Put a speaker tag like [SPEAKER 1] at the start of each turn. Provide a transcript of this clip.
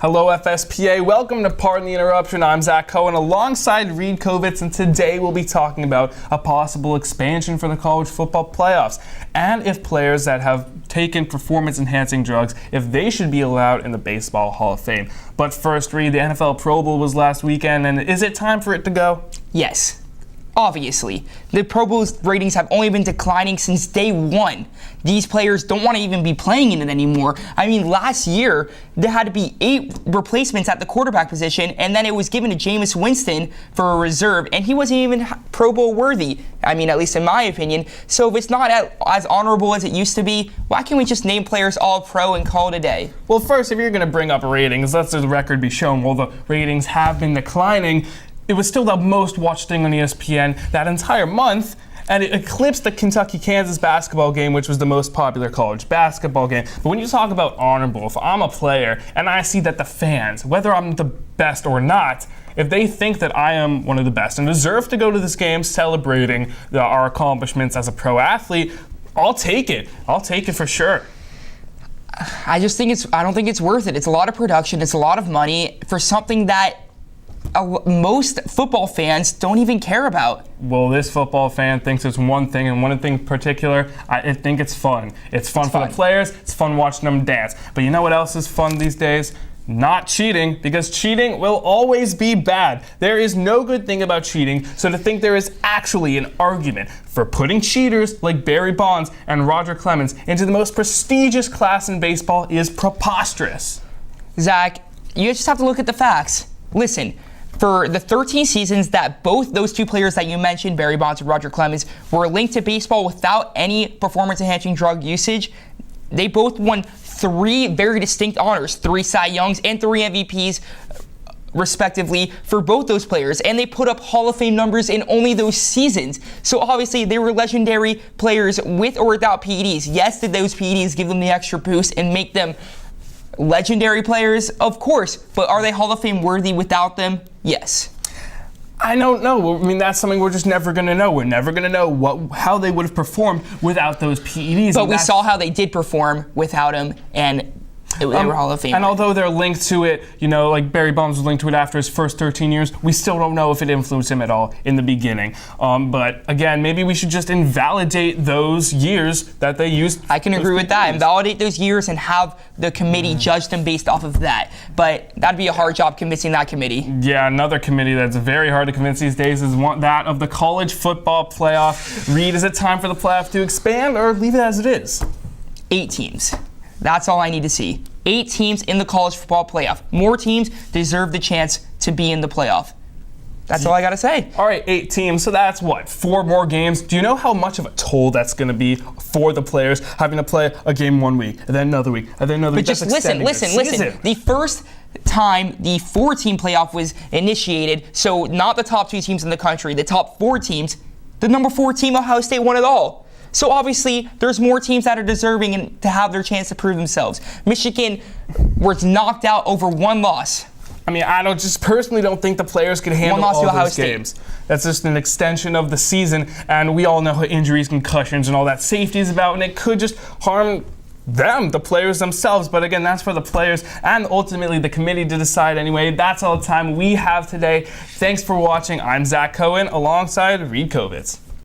[SPEAKER 1] Hello, FSPA. Welcome to Pardon the Interruption. I'm Zach Cohen alongside Reed Kovitz, and today we'll be talking about a possible expansion for the college football playoffs and if players that have taken performance-enhancing drugs, if they should be allowed in the Baseball Hall of Fame. But first, Reed, the NFL Pro Bowl was last weekend, and is it time for it to go?
[SPEAKER 2] Yes. Obviously, the Pro Bowl's ratings have only been declining since day one. These players don't want to even be playing in it anymore. I mean, last year, there had to be 8 replacements at the quarterback position, and then it was given to Jameis Winston for a reserve, and he wasn't even Pro Bowl worthy. I mean, at least in my opinion. So if it's not as honorable as it used to be, why can't we just name players All-Pro and call it a day?
[SPEAKER 1] Well, first, if you're going to bring up ratings, let the record be shown. Well, the ratings have been declining. It was still the most watched thing on ESPN that entire month, and it eclipsed the Kentucky-Kansas basketball game, which was the most popular college basketball game. But when you talk about honorable, if I'm a player and I see that the fans, whether I'm the best or not, if they think that I am one of the best and deserve to go to this game celebrating our accomplishments as a pro athlete, I'll take it. I'll take it for sure.
[SPEAKER 2] I don't think it's worth it. It's a lot of production. It's a lot of money for something that most football fans don't even care about.
[SPEAKER 1] Well, this football fan thinks it's one thing, and one thing in particular, I think it's fun. It's fun for the players. It's fun watching them dance. But you know what else is fun these days? Not cheating, because cheating will always be bad. There is no good thing about cheating, so to think there is actually an argument for putting cheaters like Barry Bonds and Roger Clemens into the most prestigious class in baseball is preposterous.
[SPEAKER 2] Zach, you just have to look at the facts. Listen, for the 13 seasons that both those two players that you mentioned, Barry Bonds and Roger Clemens, were linked to baseball without any performance-enhancing drug usage, they both won 3 very distinct honors, 3 Cy Youngs and 3 MVPs, respectively, for both those players. And they put up Hall of Fame numbers in only those seasons. So obviously, they were legendary players with or without PEDs. Yes, did those PEDs give them the extra boost and make them legendary players? Of course, but are they Hall of Fame worthy without them? Yes.
[SPEAKER 1] I don't know. I mean, that's something we're just never going to know. We're never going to know how they would have performed without those PEDs.
[SPEAKER 2] But we saw how they did perform without them, and they were Hall of Fame.
[SPEAKER 1] And although they're linked to it, like Barry Bonds was linked to it after his first 13 years, we still don't know if it influenced him at all in the beginning. But again, maybe we should just invalidate those years that they used.
[SPEAKER 2] I can agree with that. Invalidate those years and have the committee judge them based off of that. But that'd be a hard job convincing that committee.
[SPEAKER 1] Yeah, another committee that's very hard to convince these days is that of the college football playoff. Reed, is it time for the playoff to expand or leave it as it is?
[SPEAKER 2] 8 teams. That's all I need to see. 8 teams in the college football playoff. More teams deserve the chance to be in the playoff. That's all I got to say.
[SPEAKER 1] All right, 8 teams. So that's what, 4 more games? Do you know how much of a toll that's going to be for the players having to play a game one week, and then another week, and then another week?
[SPEAKER 2] But just listen. The first time the 4-team playoff was initiated, so not the top 2 teams in the country, the top 4 teams, the number 4 team, Ohio State, won it all. So obviously, there's more teams that are deserving and to have their chance to prove themselves. Michigan was knocked out over 1 loss.
[SPEAKER 1] I mean, I personally don't think the players could handle all those games. That's just an extension of the season, and we all know how injuries, concussions, and all that safety is about, and it could just harm them, the players themselves. But again, that's for the players and ultimately the committee to decide anyway. That's all the time we have today. Thanks for watching. I'm Zach Cohen alongside Reed Kovitz.